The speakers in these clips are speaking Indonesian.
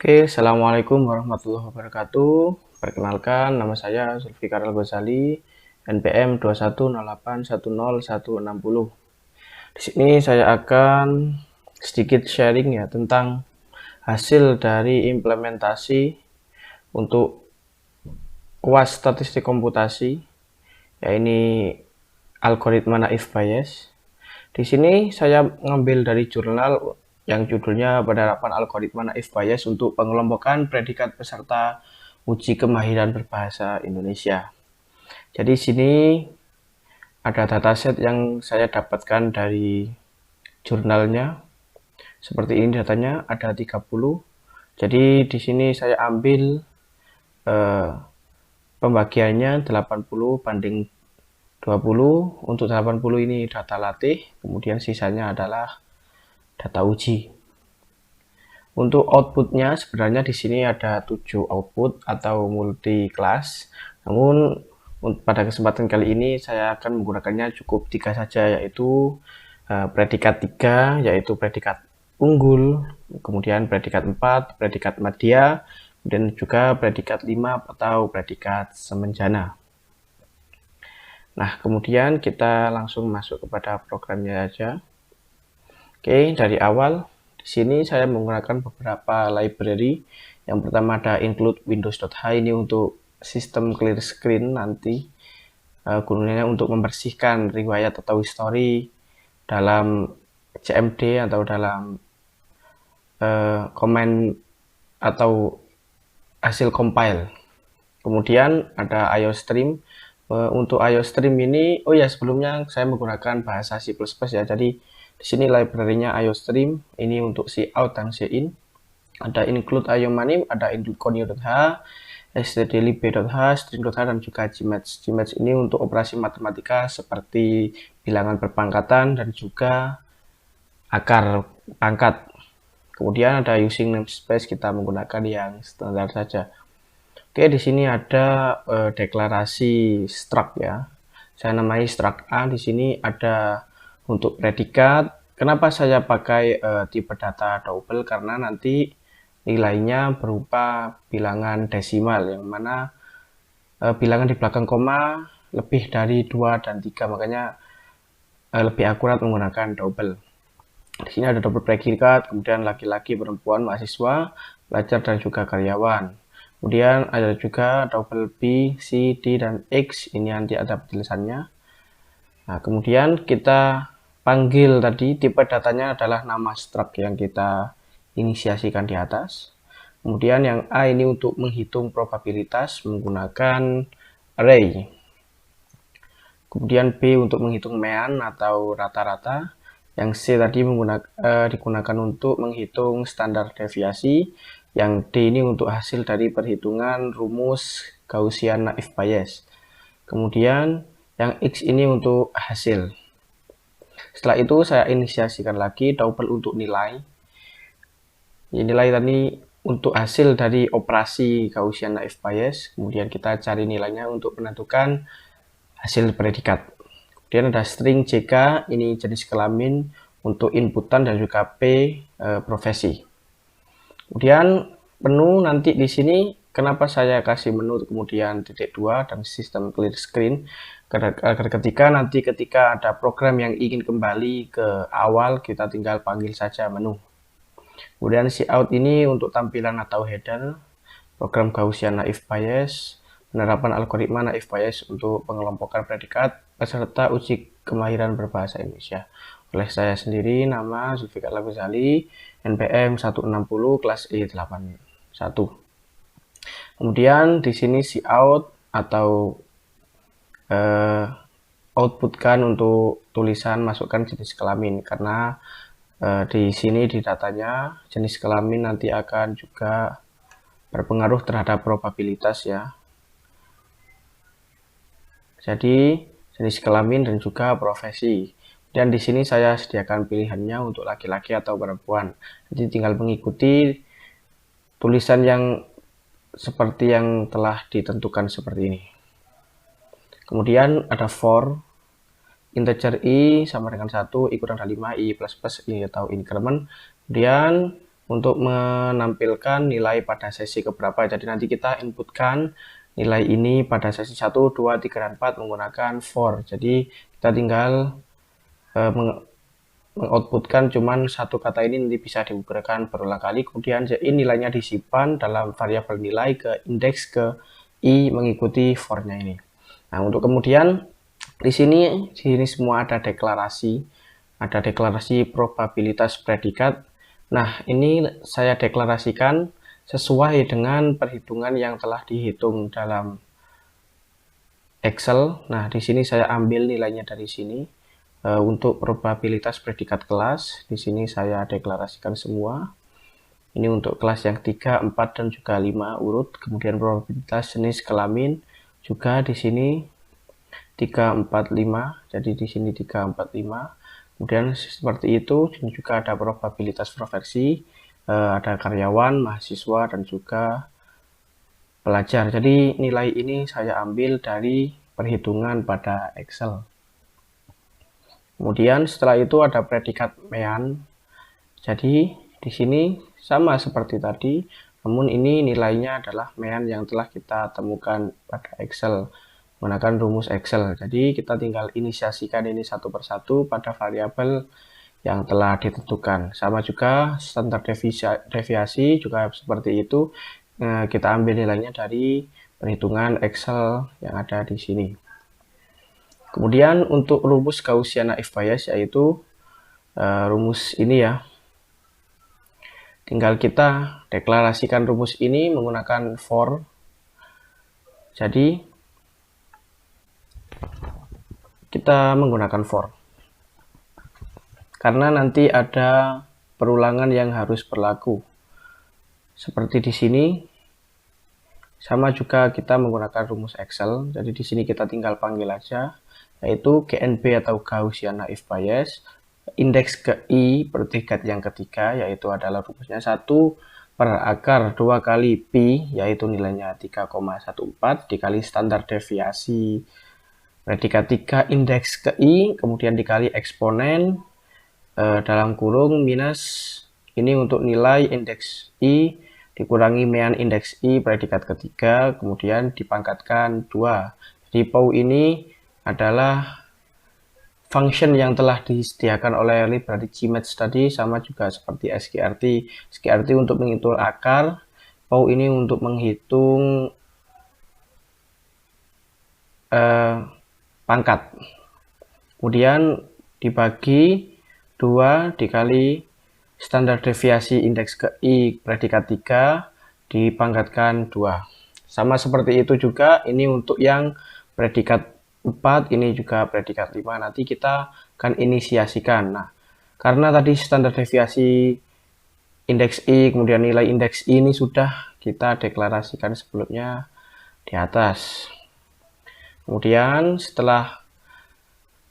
Oke, Assalamualaikum warahmatullahi wabarakatuh. Perkenalkan, nama saya Zulfikar Al-Ghazali, NPM 210810160. Di sini saya akan sedikit sharing ya tentang hasil dari implementasi untuk UAS Statistik Komputasi, ya ini algoritma naif bias. Di sini saya ngambil dari jurnal yang judulnya Penerapan Algoritma Naif Bias untuk Pengelompokan Predikat Peserta Uji Kemahiran Berbahasa Indonesia. Jadi sini ada dataset yang saya dapatkan dari jurnalnya. Seperti ini datanya ada 30. Jadi di sini saya ambil pembagiannya 80 banding 20. Untuk 80 ini data latih, kemudian sisanya adalah data uji. Untuk outputnya sebenarnya di sini ada 7 output atau multi class. Namun pada kesempatan kali ini saya akan menggunakannya cukup 3 saja, yaitu predikat 3 yaitu predikat unggul, kemudian predikat 4 predikat media, dan juga predikat 5 atau predikat semenjana. Nah, kemudian kita langsung masuk kepada programnya saja. Oke, dari awal di sini saya menggunakan beberapa library. Yang pertama ada include windows.h, ini untuk sistem clear screen nanti. Gunanya untuk membersihkan riwayat atau history dalam CMD atau dalam komen atau hasil compile. Kemudian ada IOStream. Untuk IOStream ini, oh ya sebelumnya saya menggunakan bahasa C++ ya. Jadi di sini library-nya IOStream, ini untuk cout dan cin. Ada include iomanim, ada include conio.h, stdlib.h, string.h, dan juga gmatch. Gmatch ini untuk operasi matematika seperti bilangan berpangkatan dan juga akar pangkat. Kemudian ada using namespace, kita menggunakan yang standar saja. Oke, di sini ada deklarasi struct ya. Saya namai struct A. Di sini ada untuk predikat. Kenapa saya pakai tipe data double? Karena nanti nilainya berupa bilangan desimal, yang mana bilangan di belakang koma lebih dari 2 dan 3, makanya lebih akurat menggunakan double. Di sini ada double predikat, kemudian laki-laki, perempuan, mahasiswa, pelajar, dan juga karyawan. Kemudian ada juga double B, C, D, dan X. Ini nanti ada tulisannya. Nah, kemudian kita panggil tadi tipe datanya adalah nama struct yang kita inisiasikan di atas. Kemudian yang A ini untuk menghitung probabilitas menggunakan array. Kemudian B untuk menghitung mean atau rata-rata. Yang C tadi digunakan untuk menghitung standar deviasi. Yang D ini untuk hasil dari perhitungan rumus Gaussian naif bias. Kemudian yang X ini untuk hasil. Setelah itu saya inisiasikan lagi double untuk nilai. Nilai tadi untuk hasil dari operasi Gaussian naif bias. Kemudian kita cari nilainya untuk menentukan hasil predikat. Kemudian ada string JK, ini jenis kelamin untuk inputan, dan juga P profesi. Kemudian menu nanti di sini, kenapa saya kasih menu kemudian titik 2 dan sistem clear screen, agar ketika ada program yang ingin kembali ke awal, kita tinggal panggil saja menu. Kemudian cout ini untuk tampilan atau header, program Gaussian naif bias, penerapan algoritma naif bias untuk pengelompokan predikat peserta uji kemahiran berbahasa Indonesia. Oleh saya sendiri, nama Zulfikar Al-Ghazali, NPM 160, kelas E81. Kemudian di sini cout atau outputkan untuk tulisan masukkan jenis kelamin, karena di sini di datanya jenis kelamin nanti akan juga berpengaruh terhadap probabilitas ya. Jadi jenis kelamin dan juga profesi. Dan di sini saya sediakan pilihannya untuk laki-laki atau perempuan. Jadi tinggal mengikuti tulisan yang seperti yang telah ditentukan seperti ini. Kemudian ada for integer i sama dengan 1, i kurang dari 5, i plus plus, i atau increment. Kemudian untuk menampilkan nilai pada sesi keberapa. Jadi nanti kita inputkan nilai ini pada sesi 1, 2, 3, dan 4 menggunakan for. Jadi kita tinggal mengoutputkan cuman satu kata ini nanti bisa digunakan berulang kali. Kemudian ini nilainya disimpan dalam variabel nilai ke indeks ke i mengikuti for-nya ini. Nah, untuk kemudian di sini semua ada deklarasi probabilitas predikat. Nah, ini saya deklarasikan sesuai dengan perhitungan yang telah dihitung dalam Excel. Nah, di sini saya ambil nilainya dari sini. Untuk probabilitas predikat kelas, di sini saya deklarasikan semua. Ini untuk kelas yang 3, 4, dan juga 5 urut. Kemudian probabilitas jenis kelamin juga di sini 3, 4, 5. Jadi di sini 3, 4, 5. Kemudian seperti itu. Dan juga ada probabilitas profesi, ada karyawan, mahasiswa, dan juga pelajar. Jadi nilai ini saya ambil dari perhitungan pada Excel. Kemudian setelah itu ada predikat mean. Jadi di sini sama seperti tadi, namun ini nilainya adalah mean yang telah kita temukan pada Excel menggunakan rumus Excel. Jadi kita tinggal inisiasikan ini satu persatu pada variabel yang telah ditentukan. Sama juga standar deviasi juga seperti itu. Kita ambil nilainya dari perhitungan Excel yang ada di sini. Kemudian untuk rumus Gaussian naïf Bayes, yaitu rumus ini ya. Tinggal kita deklarasikan rumus ini menggunakan for. Jadi kita menggunakan for. Karena nanti ada perulangan yang harus berlaku. Seperti di sini. Sama juga kita menggunakan rumus Excel. Jadi di sini kita tinggal panggil aja, yaitu GNB atau Gaussian naïf Bayes. Indeks ke i predikat yang ketiga, yaitu adalah rumusnya 1 per akar 2 kali pi, yaitu nilainya 3,14 dikali standar deviasi predikat 3 indeks ke i, kemudian dikali eksponen dalam kurung minus ini untuk nilai indeks i dikurangi mean indeks i predikat ketiga, kemudian dipangkatkan 2. Jadi POU ini adalah function yang telah disediakan oleh library Gmatch tadi, sama juga seperti SQRT. SQRT untuk menghitung akar, POU ini untuk menghitung pangkat. Kemudian dibagi 2 dikali standar deviasi indeks ke i predikat 3 dipangkatkan 2. Sama seperti itu juga ini untuk yang predikat 4, ini juga predikat 5. Nanti kita akan inisiasikan. Nah, karena tadi standar deviasi indeks i kemudian nilai indeks i ini sudah kita deklarasikan sebelumnya di atas. Kemudian setelah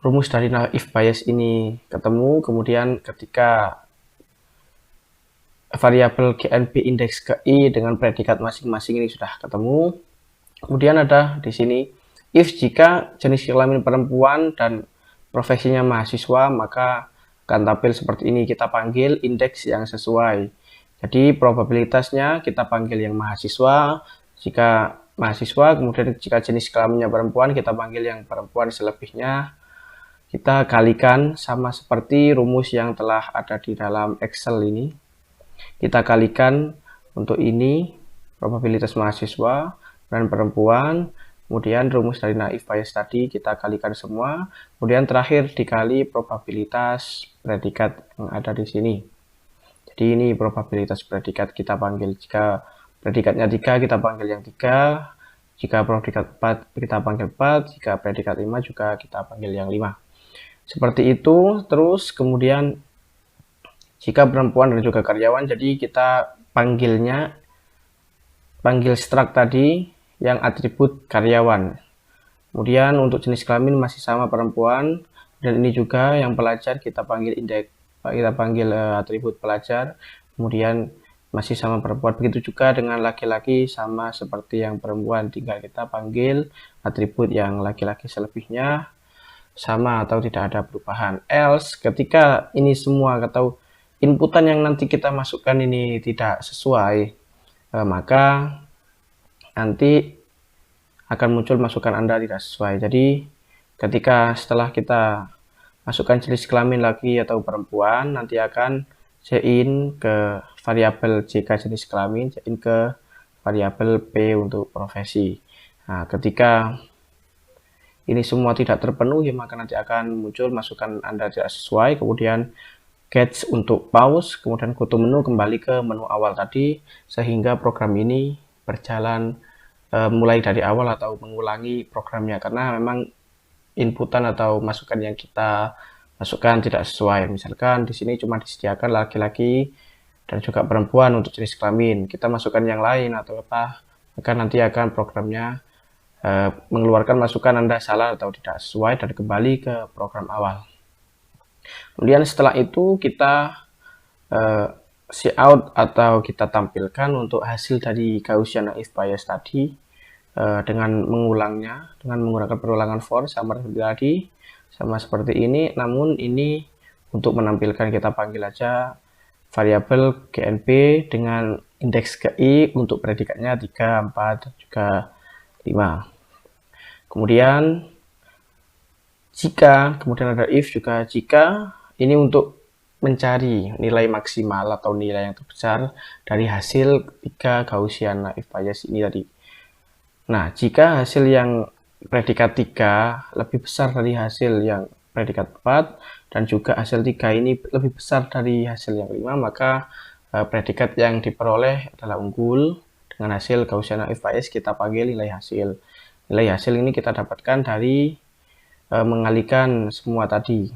rumus dari naïf Bayes ini ketemu, kemudian ketika variabel GNB indeks ke i dengan predikat masing-masing ini sudah ketemu, kemudian ada di sini if jika jenis kelamin perempuan dan profesinya mahasiswa, maka akan tampil seperti ini. Kita panggil indeks yang sesuai. Jadi probabilitasnya kita panggil yang mahasiswa. Jika mahasiswa, kemudian jika jenis kelaminnya perempuan, kita panggil yang perempuan. Selebihnya kita kalikan sama seperti rumus yang telah ada di dalam Excel ini. Kita kalikan untuk ini probabilitas mahasiswa dan perempuan. Kemudian rumus dari naïf Bayes tadi kita kalikan semua. Kemudian terakhir dikali probabilitas predikat yang ada di sini. Jadi ini probabilitas predikat kita panggil. Jika predikatnya 3 kita panggil yang 3. Jika predikat 4 kita panggil 4. Jika predikat 5 juga kita panggil yang 5. Seperti itu. Terus kemudian jika perempuan dan juga karyawan, jadi kita panggil struct tadi yang atribut karyawan. Kemudian untuk jenis kelamin masih sama perempuan, dan ini juga yang pelajar kita panggil atribut pelajar. Kemudian masih sama perempuan. Begitu juga dengan laki-laki sama seperti yang perempuan, tinggal kita panggil atribut yang laki-laki, selebihnya sama atau tidak ada perubahan. Else ketika ini semua atau inputan yang nanti kita masukkan ini tidak sesuai, maka nanti akan muncul masukan Anda tidak sesuai. Jadi ketika setelah kita masukkan jenis kelamin laki atau perempuan, nanti akan in ke variabel JK jenis kelamin, in ke variabel P untuk profesi. Nah, ketika ini semua tidak terpenuhi, maka nanti akan muncul masukan Anda tidak sesuai, kemudian catch untuk pause, kemudian go to menu, kembali ke menu awal tadi, sehingga program ini berjalan mulai dari awal atau mengulangi programnya, karena memang inputan atau masukan yang kita masukkan tidak sesuai. Misalkan di sini cuma disediakan laki-laki dan juga perempuan untuk jenis kelamin, kita masukkan yang lain atau apa, maka nanti akan programnya mengeluarkan masukan Anda salah atau tidak sesuai dan kembali ke program awal. Kemudian setelah itu kita see out atau kita tampilkan untuk hasil dari Gaussian if bias tadi dengan mengulangnya, dengan menggunakan perulangan for sama seperti tadi, sama seperti ini. Namun ini untuk menampilkan kita panggil aja variabel GNP dengan indeks GI untuk predikatnya 3, 4, dan juga 5. Kemudian jika, kemudian ada if juga jika, ini untuk mencari nilai maksimal atau nilai yang terbesar dari hasil 3 Gaussian if bias ini tadi. Nah, jika hasil yang predikat 3 lebih besar dari hasil yang predikat 4 dan juga hasil 3 ini lebih besar dari hasil yang 5, maka predikat yang diperoleh adalah unggul. Dengan hasil Gaussian if bias kita panggil nilai hasil. Nilai hasil ini kita dapatkan dari mengalihkan semua tadi.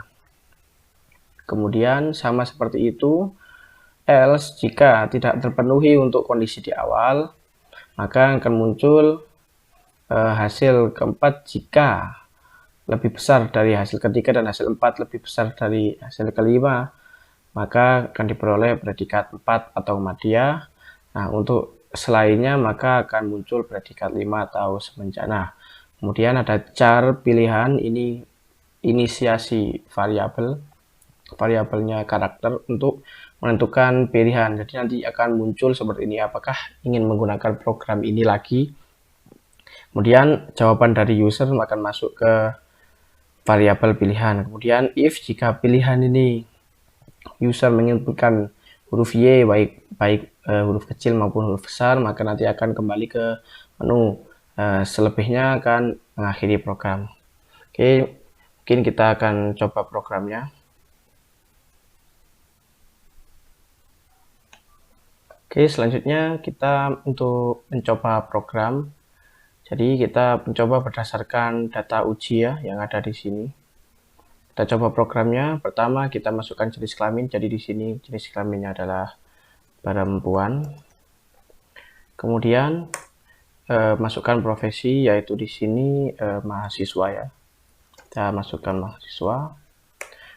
Kemudian sama seperti itu, else jika tidak terpenuhi untuk kondisi di awal, maka akan muncul hasil keempat jika lebih besar dari hasil ketiga dan hasil 4 lebih besar dari hasil kelima, maka akan diperoleh predikat 4 atau madya. Nah, untuk selainnya maka akan muncul predikat 5 atau semenjak. Nah, kemudian ada char pilihan, ini inisiasi variabel, variabelnya karakter untuk menentukan pilihan. Jadi nanti akan muncul seperti ini, apakah ingin menggunakan program ini lagi. Kemudian jawaban dari user akan masuk ke variabel pilihan. Kemudian if jika pilihan ini user menginputkan huruf Y baik huruf kecil maupun huruf besar, maka nanti akan kembali ke menu. Selebihnya akan mengakhiri program. Oke, mungkin kita akan coba programnya. Oke, selanjutnya kita untuk mencoba program. Jadi kita mencoba berdasarkan data uji ya yang ada di sini. Kita coba programnya. Pertama kita masukkan jenis kelamin. Jadi di sini jenis kelaminnya adalah perempuan. Kemudian masukkan profesi, yaitu di sini mahasiswa ya. Kita masukkan mahasiswa.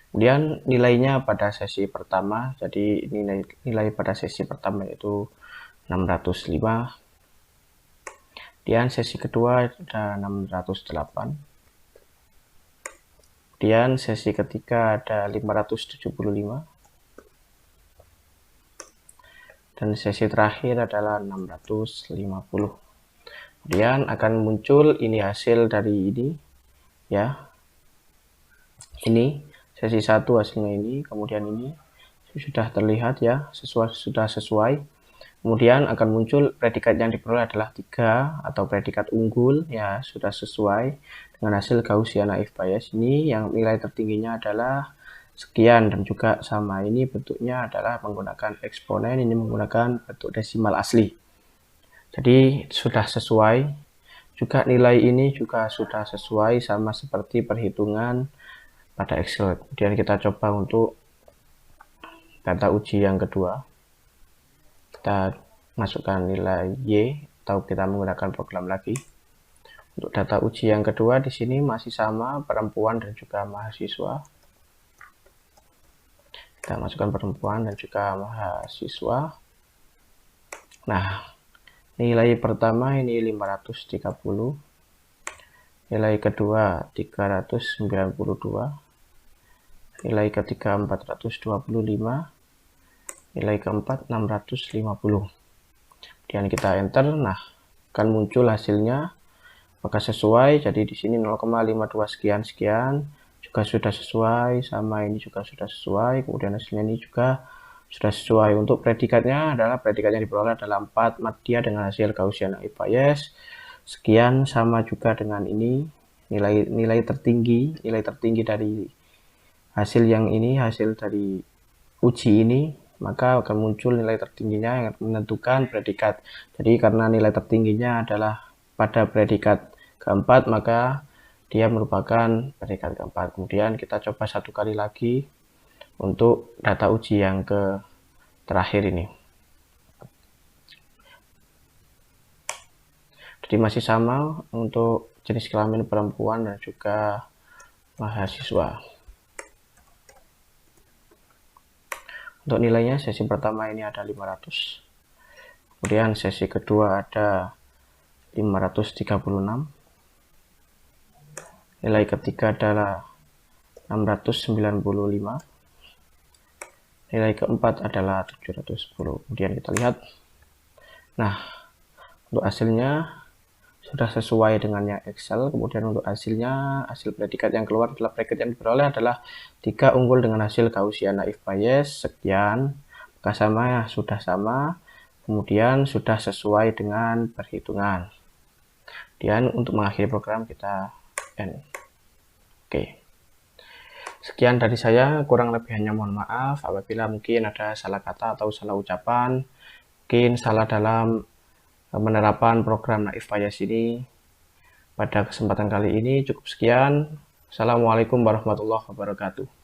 Kemudian nilainya pada sesi pertama. Jadi nilai pada sesi pertama yaitu 605. Kemudian sesi kedua ada 608. Kemudian sesi ketiga ada 575. Dan sesi terakhir adalah 650. Kemudian akan muncul ini hasil dari ini ya. Ini sesi 1 hasilnya ini, kemudian ini sudah terlihat ya, sudah sesuai. Kemudian akan muncul predikat yang diperoleh adalah 3 atau predikat unggul ya, sudah sesuai dengan hasil Gaussian if bias ini, yang nilai tertingginya adalah sekian dan juga sama. Ini bentuknya adalah menggunakan eksponen, ini menggunakan bentuk desimal asli. Jadi sudah sesuai. Juga nilai ini juga sudah sesuai sama seperti perhitungan pada Excel. Kemudian kita coba untuk data uji yang kedua. Kita masukkan nilai Y atau kita menggunakan program lagi. Untuk data uji yang kedua di sini masih sama, perempuan dan juga mahasiswa. Kita masukkan perempuan dan juga mahasiswa. Nah, nilai pertama ini 530. Nilai kedua 392. Nilai ketiga 425. nilai keempat 650. Kemudian kita enter, nah akan muncul hasilnya apakah sesuai. Jadi di sini 0,52 sekian sekian juga sudah sesuai, sama ini juga sudah sesuai. Kemudian hasilnya ini juga sudah sesuai. Untuk predikatnya adalah predikat yang diperoleh adalah 4 Madya dengan hasil Gaussian if bias sekian, sama juga dengan ini nilai tertinggi dari hasil yang ini, hasil dari uji ini, maka akan muncul nilai tertingginya yang menentukan predikat. Jadi karena nilai tertingginya adalah pada predikat keempat, maka dia merupakan predikat keempat. Kemudian kita coba satu kali lagi untuk data uji yang ke terakhir ini. Jadi masih sama untuk jenis kelamin perempuan dan juga mahasiswa. Untuk nilainya sesi pertama ini ada 500. Kemudian sesi kedua ada 536. Nilai ketiga adalah 695. Nilai keempat adalah 710. Kemudian kita lihat. Nah, untuk hasilnya sudah sesuai dengan yang Excel. Kemudian untuk hasilnya, hasil predikat yang keluar adalah predikat yang diperoleh adalah 3 unggul dengan hasil Gaussian if bias sekian. Maka sama, sudah sama. Kemudian sudah sesuai dengan perhitungan. Kemudian untuk mengakhiri program kita end. Oke. Sekian dari saya, kurang lebihnya mohon maaf apabila mungkin ada salah kata atau salah ucapan, mungkin salah dalam penerapan program Naif Bias ini. Pada kesempatan kali ini cukup sekian. Assalamualaikum warahmatullahi wabarakatuh.